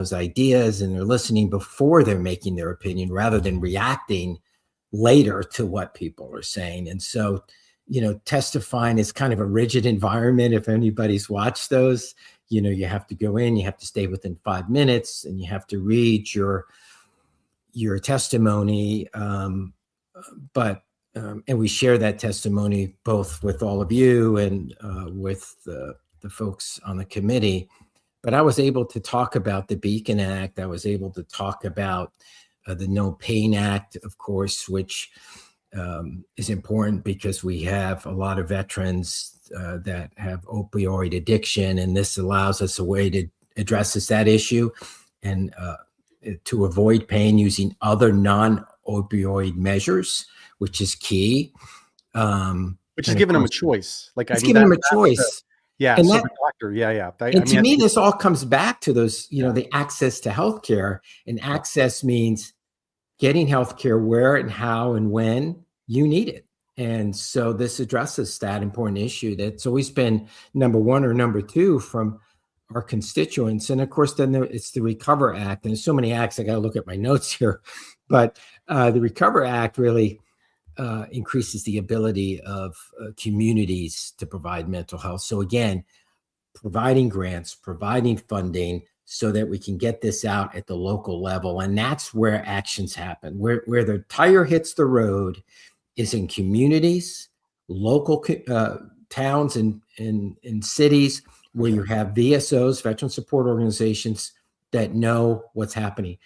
those ideas and they're listening before they're making their opinion rather than reacting later to what people are saying. And so, testifying is kind of a rigid environment. If anybody's watched those, you have to go in, you have to stay within 5 minutes, and you have to read your testimony. And we share that testimony both with all of you and with the folks on the committee. But I was able to talk about the Beacon Act. I was able to talk about the No Pain Act, of course, which is important because we have a lot of veterans that have opioid addiction, and this allows us a way to address that issue and to avoid pain using other non-opioid measures, which is key. Which is giving them a choice. It's giving them a choice. Yeah. And so that, the doctor, yeah. To me, this all comes back to those, the access to healthcare, and access means getting healthcare where and how and when you need it. And so this addresses that important issue that's always been number one or number two from our constituents. And of course, then it's the Recover Act. And there's so many acts, I got to look at my notes here. But the Recover Act really increases the ability of communities to provide mental health. So again, providing grants, providing funding so that we can get this out at the local level. And that's where actions happen. Where the tire hits the road is in communities, local towns and cities where you have VSOs, veteran support organizations, that know what's happening.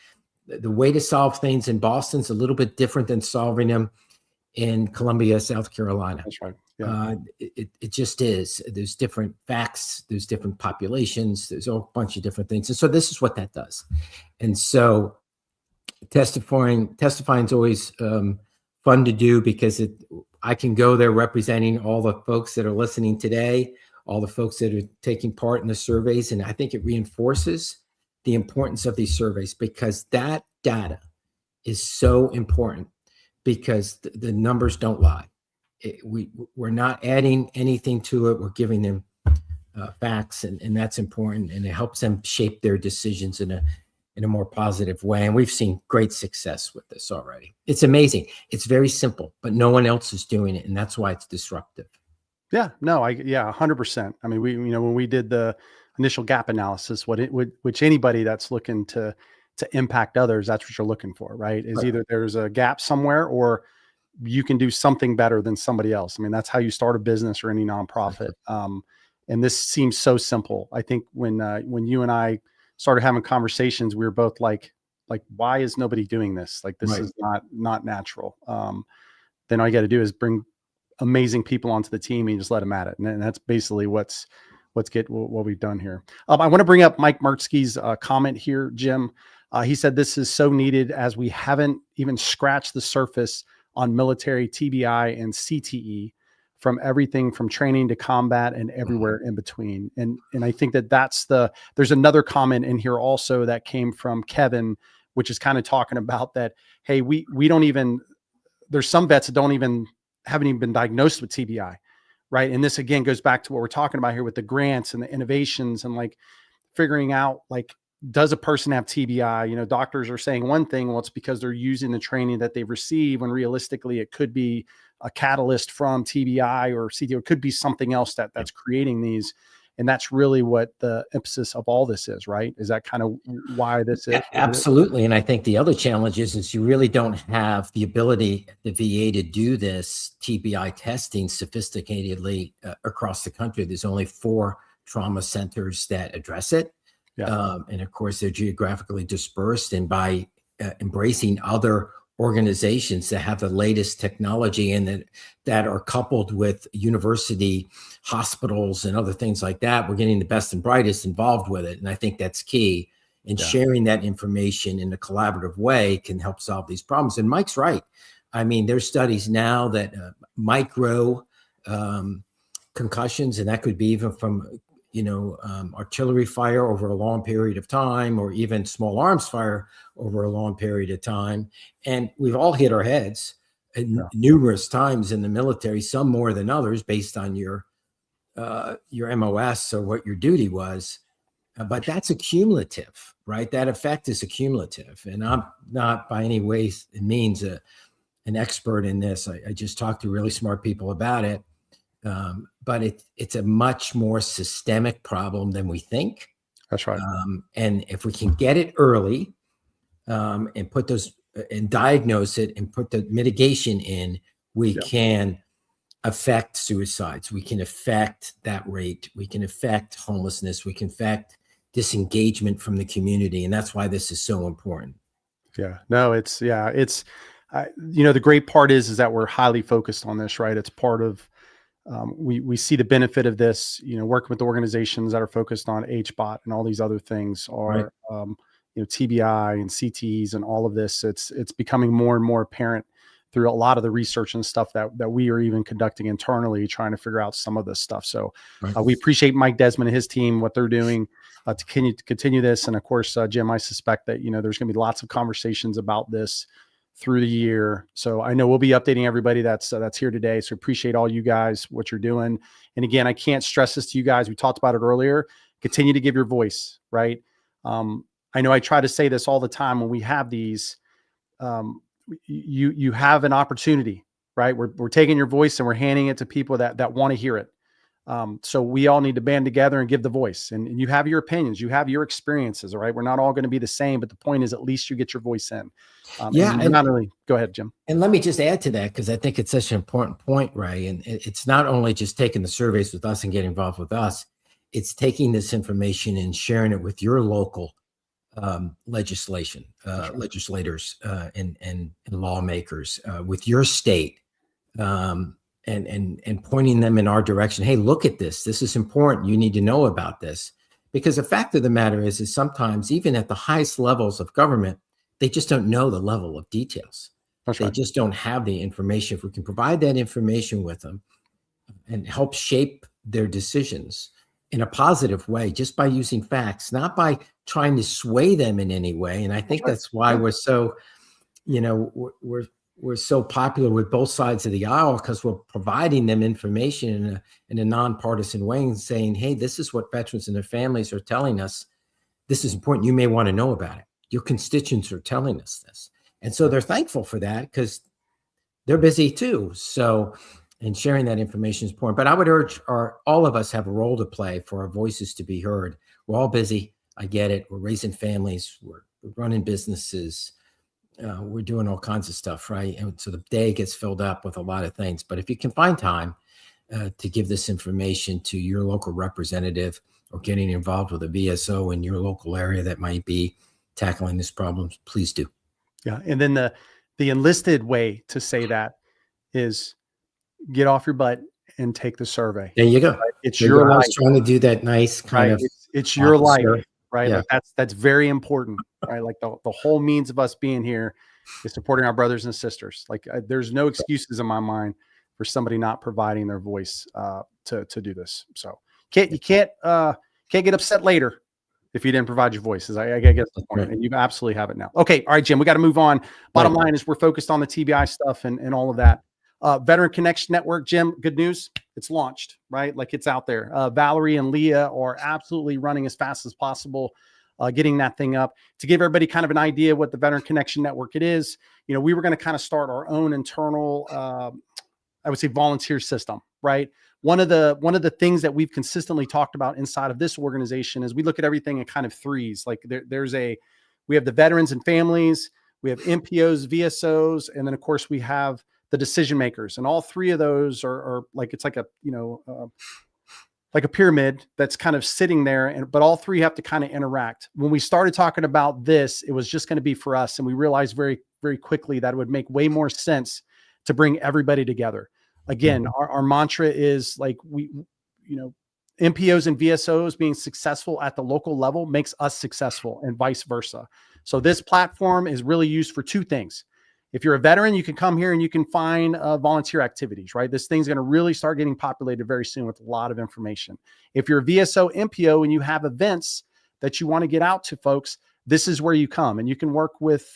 The way to solve things in Boston is a little bit different than solving them in Columbia, South Carolina. That's right. Yeah. It just is. There's different facts, there's different populations, there's a bunch of different things. And so this is what that does. And so testifying is always fun to do because I can go there representing all the folks that are listening today, all the folks that are taking part in the surveys. And I think it reinforces the importance of these surveys because that data is so important because the numbers don't lie. We're not adding anything to it. We're giving them facts, and that's important, and it helps them shape their decisions in a more positive way. And we've seen great success with this already. It's amazing. It's very simple, but no one else is doing it, and that's why it's disruptive. Yeah, no, 100%. I mean, when we did the initial gap analysis, which anybody that's looking to impact others, that's what you're looking for, right? Is right. Either there's a gap somewhere or you can do something better than somebody else. I mean, that's how you start a business or any nonprofit. And this seems so simple. I think when you and I started having conversations, we were both like, why is nobody doing this? Like, this is not natural. Then all you got to do is bring amazing people onto the team and just let them at it. And that's basically what we've done here. I want to bring up Mike Mertzke's comment here, Jim. He said, this is so needed as we haven't even scratched the surface on military TBI and CTE, from everything from training to combat and everywhere in between. And I think there's another comment in here also that came from Kevin, which is kind of talking about that, hey, we don't even, there's some vets that haven't even been diagnosed with TBI, right? And this again goes back to what we're talking about here with the grants and the innovations and like figuring out, like, does a person have TBI? Doctors are saying one thing, well, it's because they're using the training that they've received, when realistically it could be a catalyst from TBI or CTO. It could be something else that's creating these. And that's really what the emphasis of all this is, right? Is that kind of why this is? Absolutely. And I think the other challenge is you really don't have the ability at the VA to do this TBI testing sophisticatedly across the country. There's only 4 trauma centers that address it. Yeah. And of course, they're geographically dispersed, and by embracing other organizations that have the latest technology and that are coupled with university hospitals and other things like that, we're getting the best and brightest involved with it. And I think that's key. And sharing that information in a collaborative way can help solve these problems. And Mike's right. I mean, there's studies now that micro concussions, and that could be even from artillery fire over a long period of time, or even small arms fire over a long period of time. And we've all hit our heads numerous times in the military, some more than others based on your MOS or what your duty was. But that's accumulative, right? That effect is accumulative. And I'm not by any ways and means an expert in this. I just talk to really smart people about it. But it's a much more systemic problem than we think. That's right. And if we can get it early and put those and diagnose it and put the mitigation in, we can affect suicides. We can affect that rate. We can affect homelessness. We can affect disengagement from the community. And that's why this is so important. Yeah, no, it's the great part is that we're highly focused on this, right? It's part of, we see the benefit of this, working with organizations that are focused on HBOT and all these other things, or, TBI and CTs and all of this. It's becoming more and more apparent through a lot of the research and stuff that we are even conducting internally, trying to figure out some of this stuff. So we appreciate Mike Desmond and his team, what they're doing to continue this. And of course, Jim, I suspect that, there's going to be lots of conversations about this through the year. So I know we'll be updating everybody that's here today. So appreciate all you guys, what you're doing. And again, I can't stress this to you guys. We talked about it earlier. Continue to give your voice, right? I know I try to say this all the time when we have these, you have an opportunity, right? We're taking your voice and we're handing it to people that want to hear it. So we all need to band together and give the voice, and you have your opinions, you have your experiences. All right. We're not all going to be the same, but the point is at least you get your voice in. And not only, go ahead, Jim. And let me just add to that, because I think it's such an important point, Ray. And it's not only just taking the surveys with us and getting involved with us, it's taking this information and sharing it with your local legislators and lawmakers, with your state, and pointing them in our direction. Hey, look at this. This is important. You need to know about this. Because the fact of the matter is sometimes even at the highest levels of government, they just don't know the level of details. They just don't have the information. If we can provide that information with them and help shape their decisions in a positive way, just by using facts, not by trying to sway them in any way. And I think that's why we're so, we're so popular with both sides of the aisle, because we're providing them information in a nonpartisan way and saying, hey, this is what veterans and their families are telling us. This is important. You may want to know about it. Your constituents are telling us this. And so they're thankful for that, because they're busy too. So, and sharing that information is important. But I would urge all of us have a role to play for our voices to be heard. We're all busy. I get it. We're raising families. We're running businesses. We're doing all kinds of stuff, right? And so the day gets filled up with a lot of things. But if you can find time to give this information to your local representative, or getting involved with a VSO in your local area that might be tackling this problem, please do. Yeah. And then the enlisted way to say that is get off your butt and take the survey. There you go. Right? It's your life. I was trying to do that nice kind of. It's your life, right? Yeah. Like that's very important, right? Like the whole means of us being here is supporting our brothers and sisters. Like there's no excuses in my mind for somebody not providing their voice to do this. So you can't get upset later if you didn't provide your voice. I guess the point, and you absolutely have it now. Okay, all right, Jim, we got to move on. Bottom line is we're focused on the TBI stuff and all of that. Veteran Connection Network, Jim, good news. It's launched, right? Like it's out there. Valerie and Leah are absolutely running as fast as possible, getting that thing up. To give everybody kind of an idea what the Veteran Connection Network it is, we were going to kind of start our own internal, I would say, volunteer system, right? One of the things that we've consistently talked about inside of this organization is we look at everything in kind of threes. Like we have the veterans and families, we have MPOs, VSOs, and then of course we have the decision makers. And all three of those are like, it's like a, like a pyramid that's kind of sitting there, but all three have to kind of interact. When we started talking about this, it was just going to be for us. And we realized very, very quickly that it would make way more sense to bring everybody together. Again, our mantra is like MPOs and VSOs being successful at the local level makes us successful, and vice versa. So this platform is really used for two things. If you're a veteran, you can come here and you can find volunteer activities, right? This thing's going to really start getting populated very soon with a lot of information. If you're a VSO, MPO, and you have events that you want to get out to folks, this is where you come, and you can work with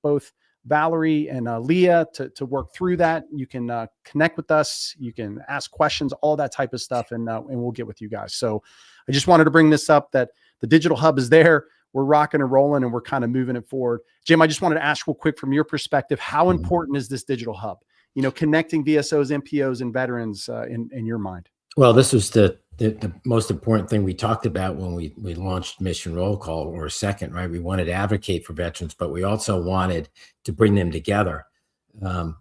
both Valerie and Leah to work through that. You can connect with us. You can ask questions, all that type of stuff, and we'll get with you guys. So I just wanted to bring this up, that the digital hub is there. We're rocking and rolling, and we're kind of moving it forward. Jim, I just wanted to ask real quick from your perspective, how important is this digital hub? Connecting VSOs, MPOs, and veterans in your mind. Well, this was the most important thing we talked about when we launched Mission Roll Call, or second, right? We wanted to advocate for veterans, but we also wanted to bring them together.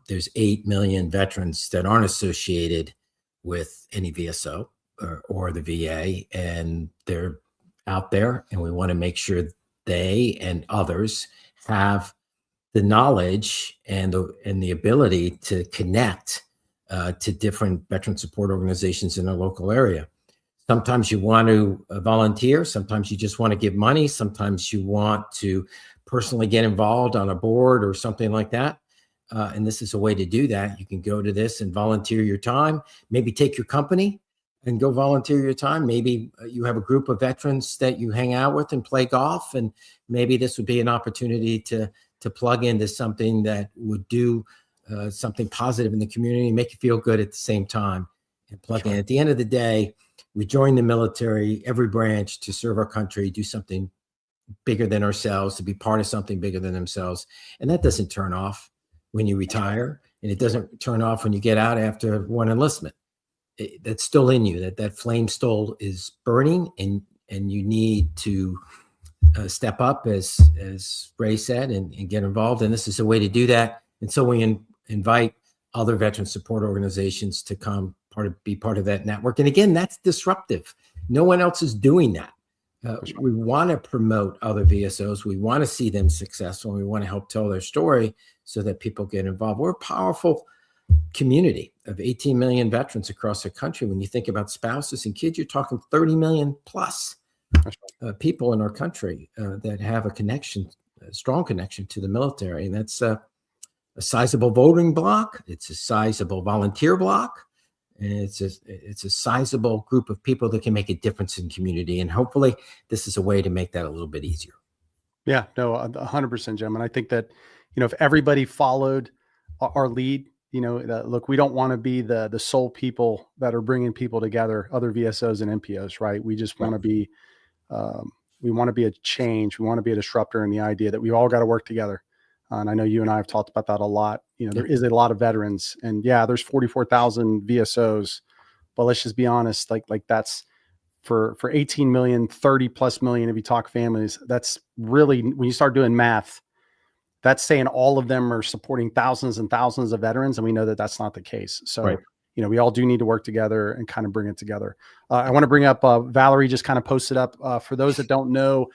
There's 8 million veterans that aren't associated with any VSO or the VA, and they're out there, and we want to make sure they and others have the knowledge and the ability to connect to different veteran support organizations in their local area. Sometimes you want to volunteer. Sometimes you just want to give money. Sometimes you want to personally get involved on a board or something like that. And this is a way to do that. You can go to this and volunteer your time, maybe take your company and go volunteer your time. Maybe you have a group of veterans that you hang out with and play golf. And maybe this would be an opportunity to plug into something that would do something positive in the community and make you feel good at the same time, and plug in. At the end of the day, we join the military, every branch, to serve our country, do something bigger than ourselves, to be part of something bigger than themselves. And that doesn't turn off when you retire, and it doesn't turn off when you get out after one enlistment. That's still in you. That flame still is burning, and you need to step up, as Ray said, and get involved. And this is a way to do that. And so we invite other veteran support organizations to come be part of that network. And again, that's disruptive. No one else is doing that. We want to promote other VSOs. We want to see them successful. And we want to help tell their story so that people get involved. We're a powerful community of 18 million veterans across the country. When you think about spouses and kids, you're talking 30 million plus people in our country that have a strong connection to the military. And that's a sizable voting block. It's a sizable volunteer block. And it's a sizable group of people that can make a difference in community. And hopefully this is a way to make that a little bit easier. Yeah, no, 100%, Jim. And I think that, if everybody followed our lead, look, we don't want to be the sole people that are bringing people together, other VSOs and MPOs, right? We just want to be, we want to be a change. We want to be a disruptor in the idea that we all got to work together. And I know you and I have talked about that a lot. There is a lot of veterans, and yeah, there's 44,000 VSOs, but let's just be honest, like that's for 18 million, 30 plus million, if you talk families, that's really, when you start doing math, that's saying all of them are supporting thousands and thousands of veterans. And we know that that's not the case. So, we all do need to work together and kind of bring it together. I want to bring up, Valerie just kind of posted up, for those that don't know,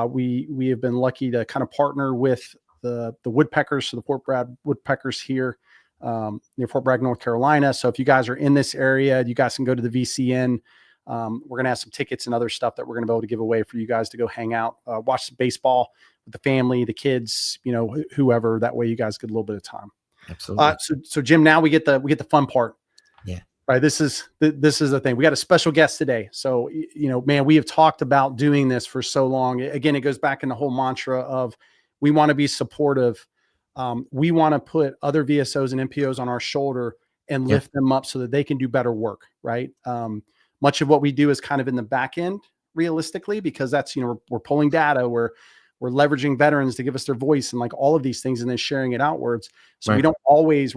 we have been lucky to kind of partner with the Woodpeckers, so the Fort Bragg Woodpeckers here near Fort Bragg, North Carolina. So if you guys are in this area, you guys can go to the VCN. We're going to have some tickets and other stuff that we're going to be able to give away for you guys to go hang out, watch some baseball with the family, the kids, whoever. That way you guys get a little bit of time. Absolutely. So Jim, now we get the fun part. Yeah. Right. This is the thing. We got a special guest today. So, man, we have talked about doing this for so long. Again, it goes back in the whole mantra of, we want to be supportive. We want to put other VSOs and MPOs on our shoulder and lift them up so that they can do better work. Right. Much of what we do is kind of in the back end, realistically, because that's, we're pulling data, we're leveraging veterans to give us their voice and like all of these things, and then sharing it outwards. So we're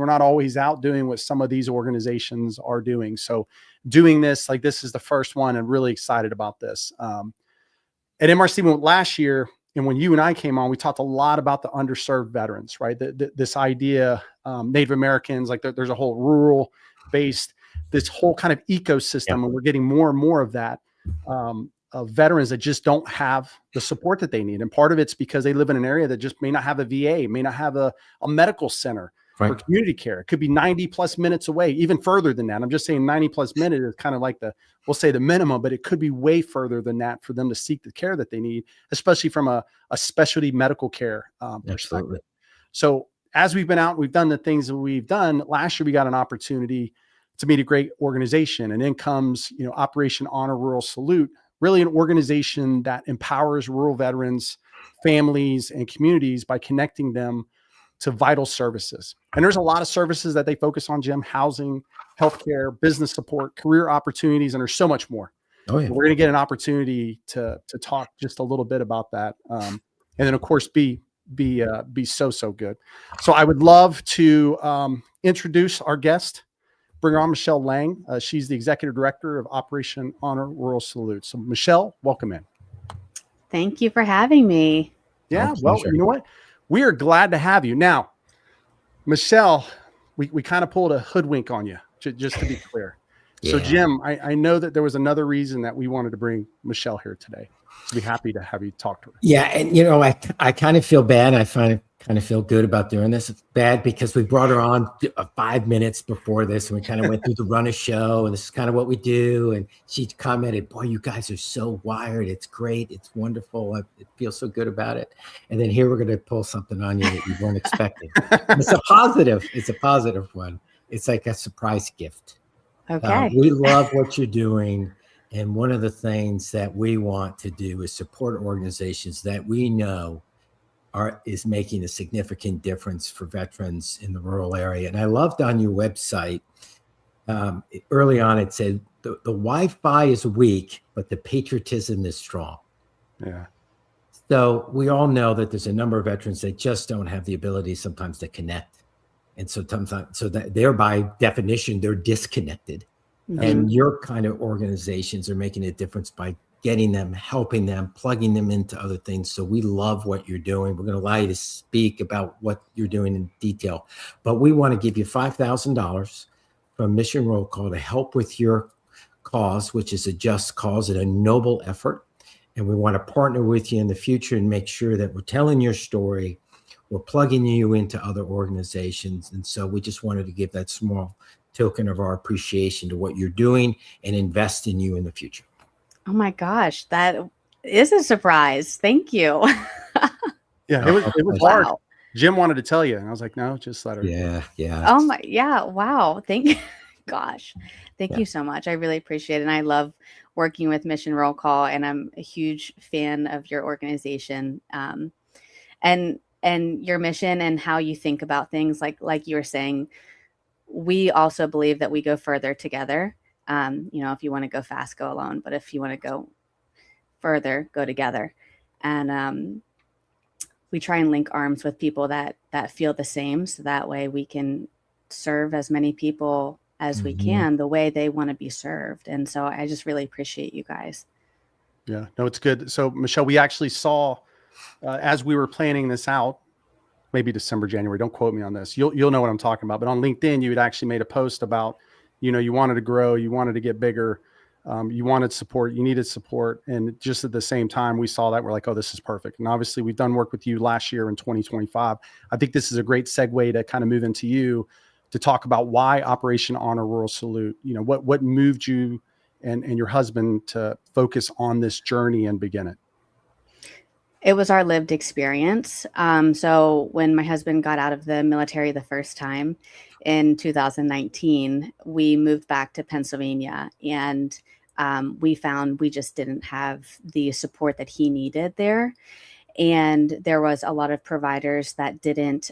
not always out doing what some of these organizations are doing. So doing this, like, this is the first one, and really excited about this. At MRC last year, and when you and I came on, we talked a lot about the underserved veterans, right? This idea, Native Americans, like there's a whole rural based, this whole kind of ecosystem, and we're getting more and more of that, of veterans that just don't have the support that they need. And part of it's because they live in an area that just may not have a VA, may not have a medical center for community care. It could be 90 plus minutes away, even further than that. I'm just saying 90 plus minutes is kind of like we'll say the minimum, but it could be way further than that for them to seek the care that they need, especially from a specialty medical care perspective. So as we've been out, we've done the things that we've done. Last year, we got an opportunity to meet a great organization, and in comes, Operation Honor Rural Salute, really an organization that empowers rural veterans, families, and communities by connecting them to vital services. And there's a lot of services that they focus on, Jim: housing, healthcare, business support, career opportunities, and there's so much more. Oh yeah. We're going to get an opportunity to talk just a little bit about that, and then of course be so good. So I would love to introduce our guest. Bring her on, Michelle Lang. She's the executive director of Operation Honor Rural Salute. So Michelle, welcome in. Thank you for having me. Yeah, well, you know what? We are glad to have you. Now, Michelle, we kind of pulled a hoodwink on you, just to be clear. Yeah. So Jim, I know that there was another reason that we wanted to bring Michelle here today. So be happy to have you talk to her. Yeah, and I kind of feel bad. I kind of feel good about doing this. It's bad because we brought her on 5 minutes before this, and we kind of went through the run of show, and this is kind of what we do. And she commented, "Boy, you guys are so wired. It's great. It's wonderful. It feels so good about it." And then here we're going to pull something on you that you weren't expecting. It's a positive. It's a positive one. It's like a surprise gift. Okay. We love what you're doing. And one of the things that we want to do is support organizations that we know is making a significant difference for veterans in the rural area. And I loved on your website, early on, it said the Wi-Fi is weak, but the patriotism is strong. Yeah. So we all know that there's a number of veterans that just don't have the ability sometimes to connect. And so that thereby definition, they're disconnected. Mm-hmm. And your kind of organizations are making a difference by getting them, helping them, plugging them into other things. So we love what you're doing. We're going to allow you to speak about what you're doing in detail. But we want to give you $5,000 from Mission Roll Call to help with your cause, which is a just cause and a noble effort. And we want to partner with you in the future and make sure that we're telling your story. We're plugging you into other organizations. And so we just wanted to give that small token of our appreciation to what you're doing and invest in you in the future. Oh my gosh, that is a surprise. Thank you. Yeah, it was hard. Jim wanted to tell you, and I was like, no, just let her. Yeah. Oh my, yeah. Wow. Thank you. Gosh, thank you so much. I really appreciate it. And I love working with Mission Roll Call, and I'm a huge fan of your organization, and your mission and how you think about things. Like you were saying, we also believe that we go further together. If you want to go fast, go alone. But if you want to go further, go together. And we try and link arms with people that feel the same. So that way we can serve as many people as we can the way they want to be served. And so I just really appreciate you guys. Yeah, no, it's good. So Michelle, we actually saw as we were planning this out, maybe December, January, don't quote me on this. You'll know what I'm talking about. But on LinkedIn, you had actually made a post about, you wanted to grow, you wanted to get bigger, you wanted support, you needed support. And just at the same time, we saw that, we're like, oh, this is perfect. And obviously we've done work with you last year in 2025. I think this is a great segue to kind of move into you to talk about why Operation Honor Rural Salute. What moved you and your husband to focus on this journey and begin it? It was our lived experience. So when my husband got out of the military the first time in 2019, we moved back to Pennsylvania, and we found we just didn't have the support that he needed there. And there was a lot of providers that didn't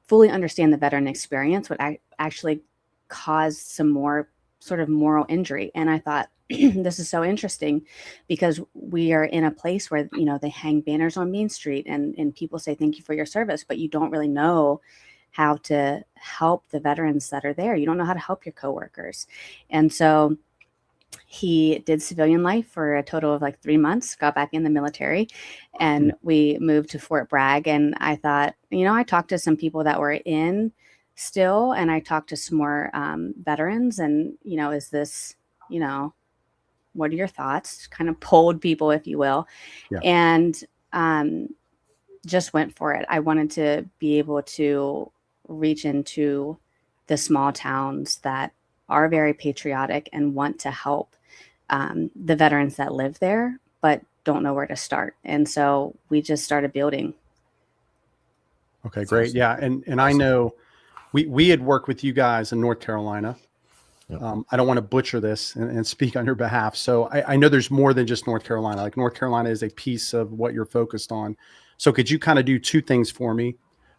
fully understand the veteran experience, would actually cause some more sort of moral injury. And I thought, this is so interesting, because we are in a place where, they hang banners on Main Street and people say, thank you for your service, but you don't really know how to help the veterans that are there. You don't know how to help your coworkers. And so he did civilian life for a total of 3 months, got back in the military, and we moved to Fort Bragg. And I thought, I talked to some people that were in still, and I talked to some more veterans, and, is this, what are your thoughts? Kind of polled people, if you will, and just went for it. I wanted to be able to reach into the small towns that are very patriotic and want to help the veterans that live there, but don't know where to start. And so we just started building. Okay, great. Awesome. Yeah. And I know we had worked with you guys in North Carolina. I don't want to butcher this and speak on your behalf. So I know there's more than just North Carolina. Like North Carolina is a piece of what you're focused on. So could you kind of do two things for me?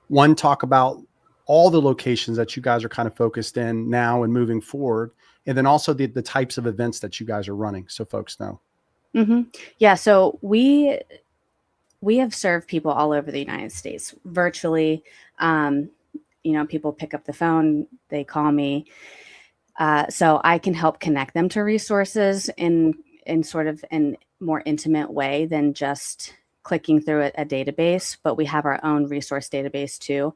One, talk about all the locations that you guys are kind of focused in now and moving forward. and then also the types of events that you guys are running, so folks know. Yeah, so we have served people all over the United States virtually. People pick up the phone, they call me, so I can help connect them to resources in sort of a more intimate way than just clicking through a database. But we have our own resource database too.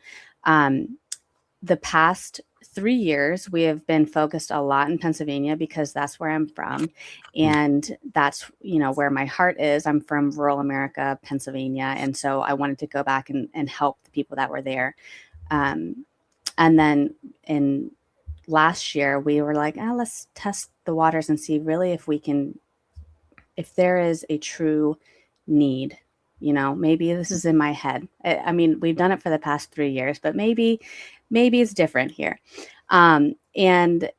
The past 3 years, we have been focused a lot in Pennsylvania because that's where I'm from. And that's, where my heart is. I'm from rural America, Pennsylvania. And so I wanted to go back and help the people that were there. And then in last year, we were like, let's test the waters and see really if there is a true need. Maybe this is in my head. I mean, we've done it for the past 3 years, but maybe it's different here. And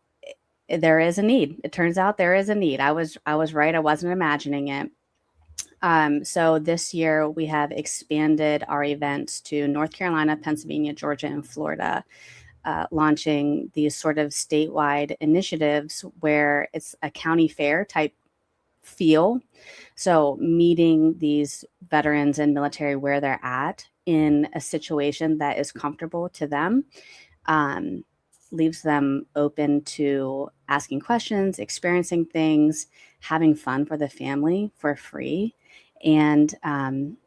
there is a need. It turns out there is a need. I was right. I wasn't imagining it. So this year we have expanded our events to North Carolina, Pennsylvania, Georgia, and Florida, launching these sort of statewide initiatives where it's a county fair type feel. So meeting these veterans and military where they're at in a situation that is comfortable to them, leaves them open to asking questions, experiencing things, having fun for the family for free, and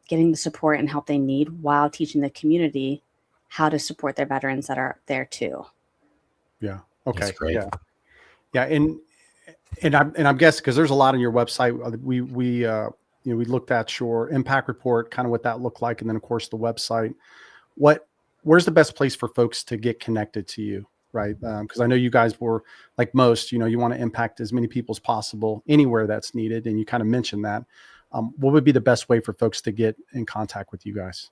getting the support and help they need while teaching the community how to support their veterans that are there too. Yeah. Okay. That's great. Yeah. And I'm guessing, because there's a lot on your website. We looked at your impact report, kind of what that looked like, and then of course the website. Where's the best place for folks to get connected to you, right? Because I know you guys were like most, you want to impact as many people as possible anywhere that's needed, and you kind of mentioned that. What would be the best way for folks to get in contact with you guys?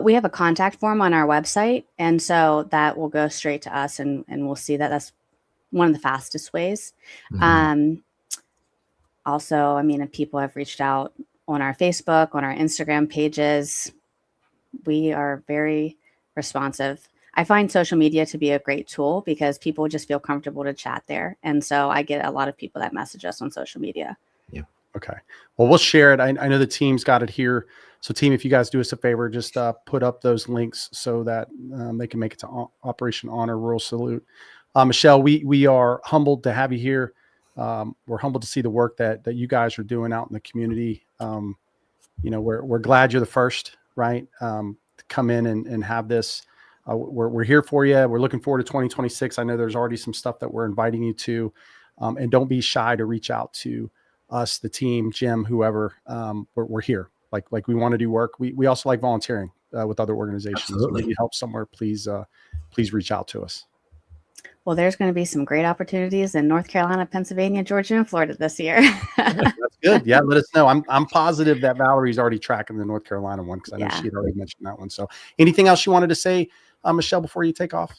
We have a contact form on our website, and so that will go straight to us, and we'll see that. That's one of the fastest ways. Also, if people have reached out on our Facebook, on our Instagram pages, we are very responsive. I find social media to be a great tool because people just feel comfortable to chat there. And so I get a lot of people that message us on social media. Yeah. Okay. Well, we'll share it. I know the team's got it here. So team, if you guys do us a favor, just put up those links so that they can make it to Operation Honor Rural Salute. Michelle, we are humbled to have you here. We're humbled to see the work that you guys are doing out in the community. We're glad you're the first, right? To come in and have this. We're here for you. We're looking forward to 2026. I know there's already some stuff that we're inviting you to, and don't be shy to reach out to us, the team, Jim, whoever. We're here. Like we want to do work. We also like volunteering with other organizations. Absolutely. So if you need help somewhere, please reach out to us. Well, there's going to be some great opportunities in North Carolina, Pennsylvania, Georgia, and Florida this year. That's good. Yeah, let us know. I'm positive that Valerie's already tracking the North Carolina one, because I know she had already mentioned that one. So anything else you wanted to say, Michelle, before you take off?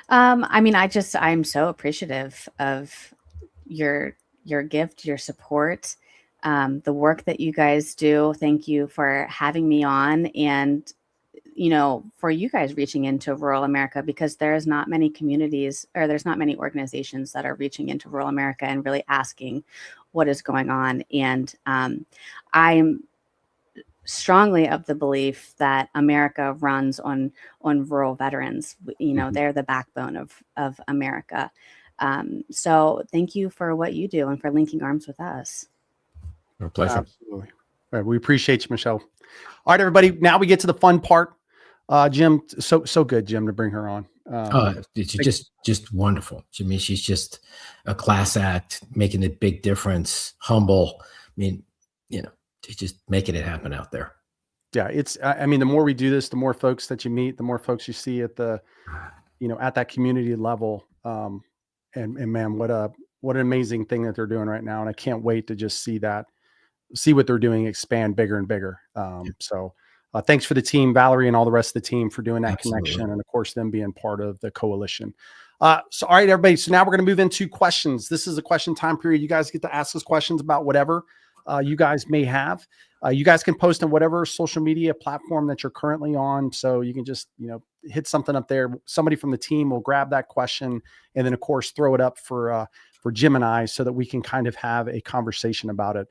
I'm so appreciative of your gift, your support, the work that you guys do. Thank you for having me on, and for you guys reaching into rural America, because there's not many communities, or there's not many organizations that are reaching into rural America and really asking what is going on. And I'm strongly of the belief that America runs on rural veterans. They're the backbone of America. So thank you for what you do and for linking arms with us. Our pleasure. Absolutely. Right, we appreciate you, Michelle. All right, everybody. Now we get to the fun part. Jim, so good, Jim, to bring her on. It's just wonderful. Jimmy, she's just a class act, making a big difference, humble. She's just making it happen out there. Yeah, the more we do this, the more folks that you meet, the more folks you see at the, at that community level. And man, what an amazing thing that they're doing right now. And I can't wait to just see what they're doing expand bigger and bigger. So thanks for the team, Valerie, and all the rest of the team for doing that Absolutely. connection. And of course, them being part of the coalition. All right, everybody. So now we're going to move into questions. This is a question time period. You guys get to ask us questions about whatever. you guys may have. You guys can post on whatever social media platform that you're currently on. So you can just, hit something up there. Somebody from the team will grab that question and then of course throw it up for Jim and I so that we can kind of have a conversation about it.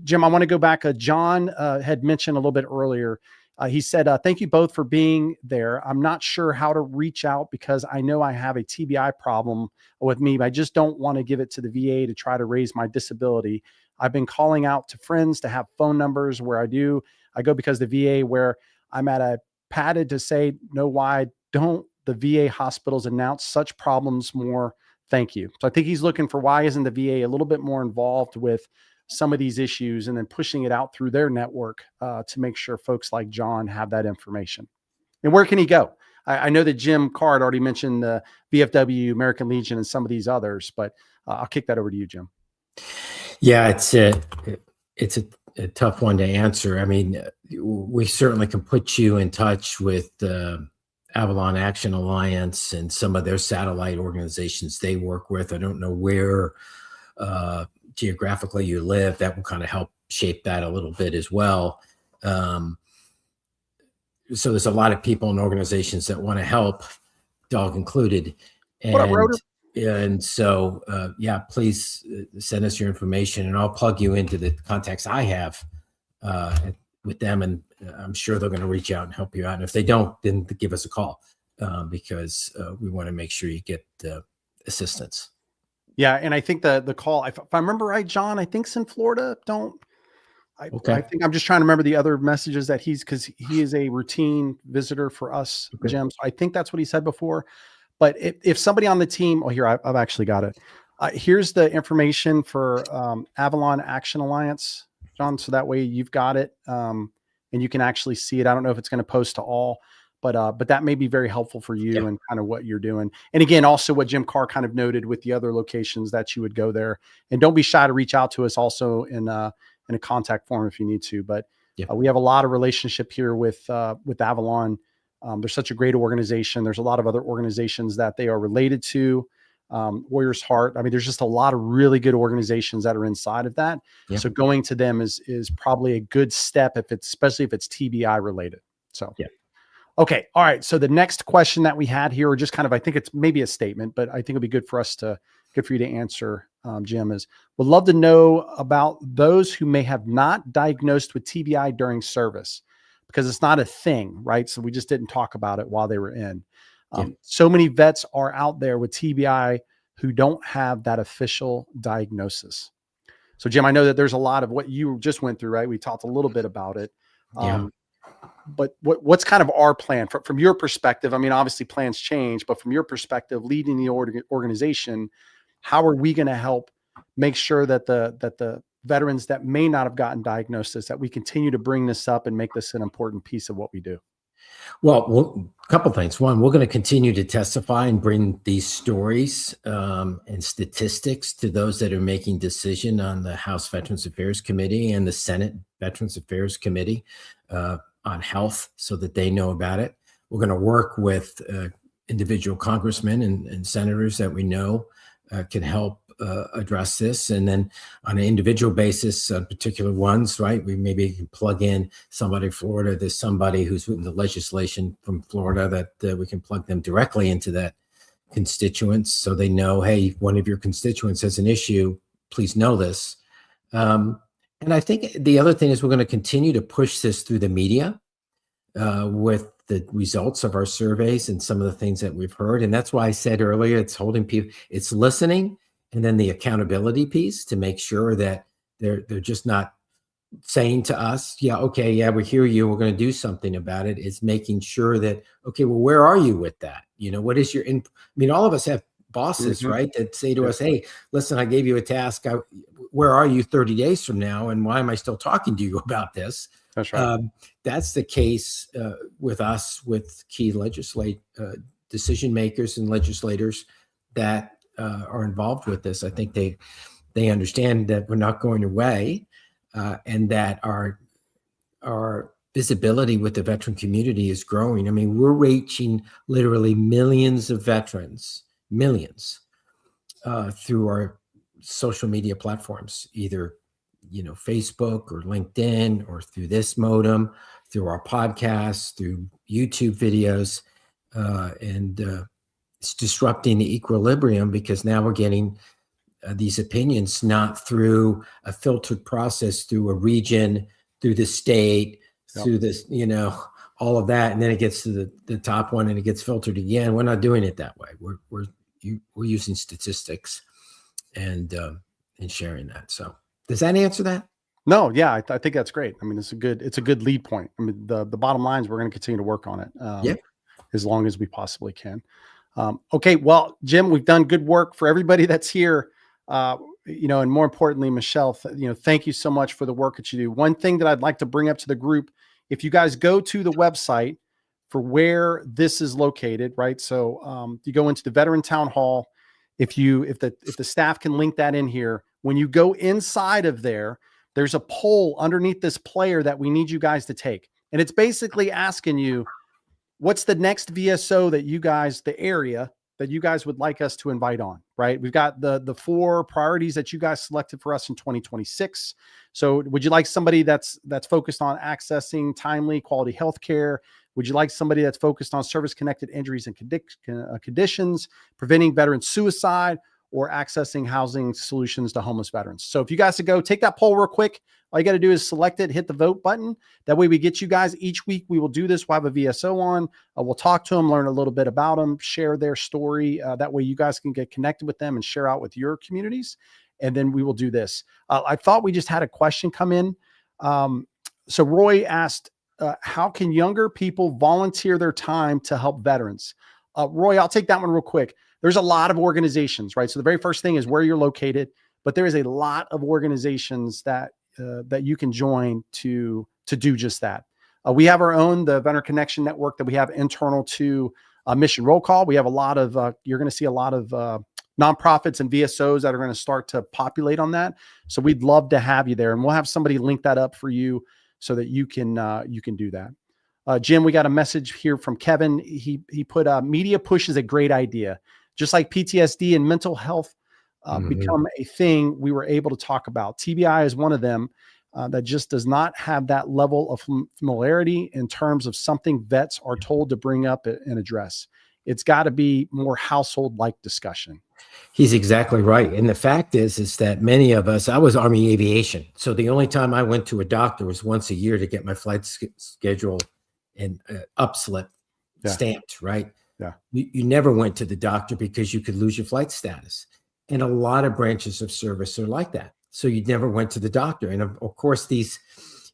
Jim, I want to go back. John had mentioned a little bit earlier. He said, thank you both for being there. I'm not sure how to reach out because I know I have a TBI problem with me, but I just don't want to give it to the VA to try to raise my disability. I've been calling out to friends to have phone numbers where I go because the VA where I'm at a padded to say, no, why don't the VA hospitals announce such problems more? Thank you. So I think he's looking for why isn't the VA a little bit more involved with some of these issues and then pushing it out through their network to make sure folks like John have that information. And where can he go? I know that Jim Card already mentioned the VFW, American Legion, and some of these others, but I'll kick that over to you, Jim. Yeah, it's a tough one to answer. I mean, we certainly can put you in touch with Avalon Action Alliance and some of their satellite organizations they work with. I don't know where geographically you live. That will kind of help shape that a little bit as well. So there's a lot of people and organizations that want to help, dog included. And, what up, Roder? and so, please send us your information and I'll plug you into the contacts I have with them. And I'm sure they're going to reach out and help you out. And if they don't, then give us a call because we want to make sure you get assistance. Yeah. And I think the call, if I remember right, John, I think's in Florida. I think I'm just trying to remember the other messages that because he is a routine visitor for us, okay. Jim. So I think that's what he said before. But if somebody on the team, here, I've actually got it. Here's the information for Avalon Action Alliance, John. So that way you've got it and you can actually see it. I don't know if it's going to post to all, but that may be very helpful for you and kind of what you're doing. And again, also what Jim Carr kind of noted with the other locations that you would go there, and don't be shy to reach out to us also in a contact form if you need to. But we have a lot of relationship here with Avalon. They're such a great organization. There's a lot of other organizations that they are related to. Warriors Heart. I mean, there's just a lot of really good organizations that are inside of that. Yeah. So going to them is probably a good step especially if it's TBI related. So, okay. All right. So the next question that we had here, or just kind of, I think it's maybe a statement, but I think it'd be good for you to answer, Jim, is would love to know about those who may have not diagnosed with TBI during service because it's not a thing, right? So we just didn't talk about it while they were in. So many vets are out there with TBI who don't have that official diagnosis. So Jim, I know that there's a lot of what you just went through, right? We talked a little bit about it. But what's kind of our plan from your perspective? I mean, obviously plans change, but from your perspective, leading the organization, how are we going to help make sure that the veterans that may not have gotten diagnosis, that we continue to bring this up and make this an important piece of what we do? Well, a couple of things. One, we're going to continue to testify and bring these stories and statistics to those that are making decision on the House Veterans Affairs Committee and the Senate Veterans Affairs Committee on health so that they know about it. We're going to work with individual congressmen and senators that we know can help address this. And then on an individual basis, on particular ones, right, we maybe can plug in somebody in Florida. There's somebody who's written the legislation from Florida that we can plug them directly into that constituents so they know, hey, one of your constituents has an issue, please know this. And I think the other thing is we're going to continue to push this through the media with the results of our surveys and some of the things that we've heard. And that's why I said earlier, it's holding people, it's listening, and then the accountability piece to make sure that they're just not saying to us, we hear you, we're going to do something about it. It's making sure that, okay, well, where are you with that? What is your all of us have bosses, right, that say to us, hey, listen, I gave you a task. Where are you 30 days from now? And why am I still talking to you about this? That's right. That's the case with us, with key decision makers and legislators that are involved with this. I think they understand that we're not going away and that our visibility with the veteran community is growing. I mean, we're reaching literally millions of veterans, through our social media platforms, either Facebook or LinkedIn or through this modem, through our podcasts, through YouTube videos, and it's disrupting the equilibrium because now we're getting these opinions not through a filtered process, through a region, through the state, through this, all of that, and then it gets to the top one and it gets filtered again. We're not doing it that way. We're using statistics and sharing that. So does that answer that? No, yeah, I think that's great. I mean, it's a good lead point. I mean, the bottom line is we're going to continue to work on it as long as we possibly can. Okay, well, Jim, we've done good work for everybody that's here. And more importantly, Michelle, thank you so much for the work that you do. One thing that I'd like to bring up to the group, if you guys go to the website for where this is located, right? So you go into the Veteran Town Hall. If the staff can link that in here, when you go inside of there, there's a poll underneath this player that we need you guys to take. And it's basically asking you, what's the next VSO that you guys, the area that you guys would like us to invite on, right? We've got the 4 priorities that you guys selected for us in 2026. So would you like somebody that's focused on accessing timely quality healthcare? Would you like somebody that's focused on service-connected injuries and conditions, preventing veteran suicide, or accessing housing solutions to homeless veterans? So if you guys could go take that poll real quick, all you got to do is select it, hit the vote button. That way we get you guys each week. We will do this. We'll have a VSO on. We'll talk to them, learn a little bit about them, share their story. That way you guys can get connected with them and share out with your communities. And then we will do this. I thought we just had a question come in. So Roy asked, how can younger people volunteer their time to help veterans? Roy, I'll take that one real quick. There's a lot of organizations, right? So the very first thing is where you're located, but there is a lot of organizations that you can join to do just that. We have our own, the Veteran Connection Network that we have internal to Mission Roll Call. We have a lot of, you're going to see a lot of nonprofits and VSOs that are going to start to populate on that. So we'd love to have you there, and we'll have somebody link that up for you so that you can do that. Jim, we got a message here from Kevin. He put media push is a great idea. Just like PTSD and mental health become a thing we were able to talk about. TBI is one of them that just does not have that level of familiarity in terms of something vets are told to bring up and address. It's got to be more household-like discussion. He's exactly right. And the fact is that many of us, I was Army Aviation. So the only time I went to a doctor was once a year to get my flight schedule and upslip stamped, right? Yeah. You never went to the doctor because you could lose your flight status. And a lot of branches of service are like that. So you never went to the doctor. And of course, these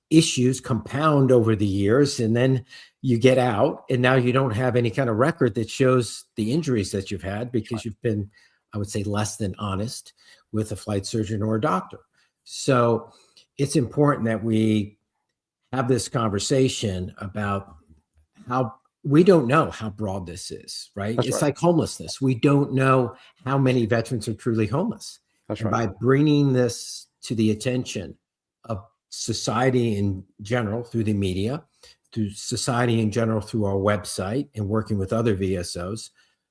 issues compound over the years, and then you get out and now you don't have any kind of record that shows the injuries that you've had because you've been, I would say, less than honest with a flight surgeon or a doctor. So it's important that we have this conversation about how we don't know how broad this is, right? That's it's right. like homelessness. We don't know how many veterans are truly homeless. That's and right. By bringing this to the attention of society in general through the media, through society in general through our website and working with other VSOs,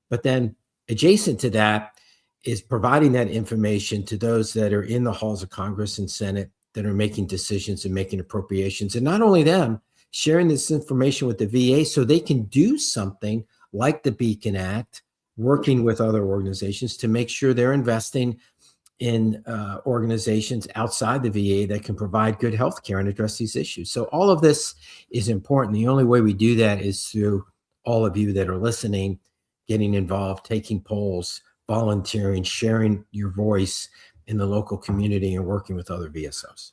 but then adjacent to that is providing that information to those that are in the halls of Congress and Senate that are making decisions and making appropriations. And not only them, sharing this information with the VA so they can do something like the Beacon Act, working with other organizations to make sure they're investing in organizations outside the VA that can provide good health care and address these issues. So all of this is important. The only way we do that is through all of you that are listening, getting involved, taking polls, volunteering, sharing your voice in the local community, and working with other VSOs.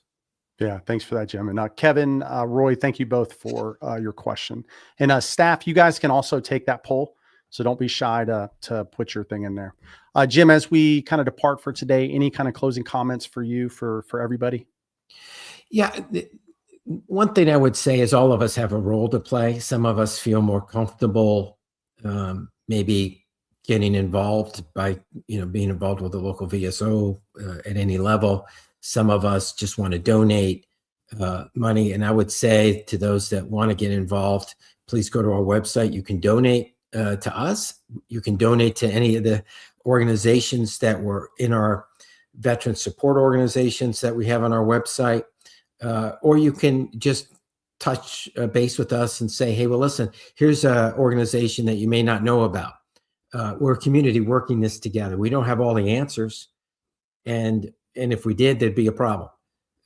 Yeah, thanks for that, Jim. And Kevin, Roy, thank you both for your question. And staff, you guys can also take that poll, so don't be shy to put your thing in there. Jim, as we kind of depart for today, any kind of closing comments for you, for everybody? Yeah, one thing I would say is all of us have a role to play. Some of us feel more comfortable maybe getting involved by being involved with a local VSO at any level. Some of us just want to donate money. And I would say to those that want to get involved, please go to our website. You can donate to us. You can donate to any of the organizations that were in our veteran support organizations that we have on our website, or you can just touch base with us and say, hey, well, listen, here's an organization that you may not know about. We're a community working this together. We don't have all the answers. And if we did, there'd be a problem.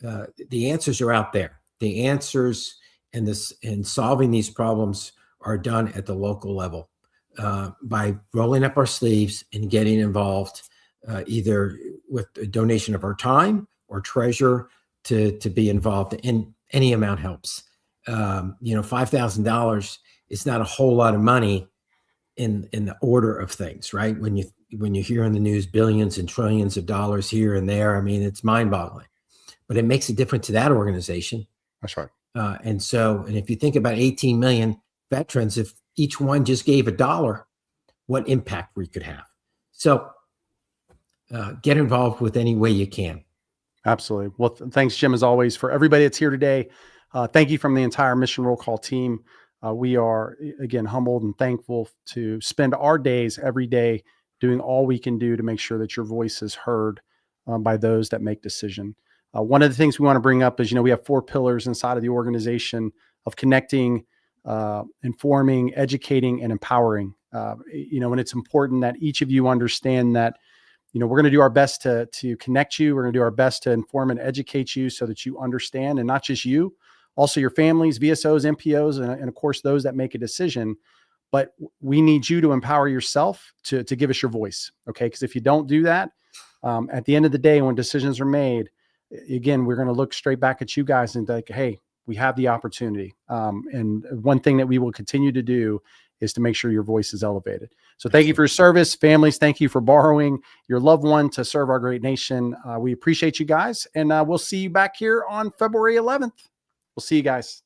The answers are out there. The answers and solving these problems are done at the local level by rolling up our sleeves and getting involved, either with a donation of our time or treasure to be involved in any amount helps. $5,000 is not a whole lot of money in the order of things, right? When you hear in the news billions and trillions of dollars here and there, I mean, it's mind-boggling, but it makes a difference to that organization. That's right. And if you think about 18 million veterans, if each one just gave $1, what impact we could have. So get involved with any way you can. Absolutely. Well, thanks, Jim, as always. For everybody that's here today, thank you from the entire Mission Roll Call team. We are, again, humbled and thankful to spend our days every day doing all we can do to make sure that your voice is heard by those that make decision. One of the things we want to bring up is, we have 4 pillars inside of the organization of connecting, informing, educating, and empowering. And it's important that each of you understand that, we're going to do our best to connect you. We're going to do our best to inform and educate you so that you understand, and not just you, also your families, VSOs, MPOs, and of course, those that make a decision. But we need you to empower yourself to give us your voice. Okay. Because if you don't do that, at the end of the day, when decisions are made, again, we're going to look straight back at you guys and like, hey, we have the opportunity. And one thing that we will continue to do is to make sure your voice is elevated. So thank you for your service. Families, thank you for borrowing your loved one to serve our great nation. We appreciate you guys. And we'll see you back here on February 11th. We'll see you guys.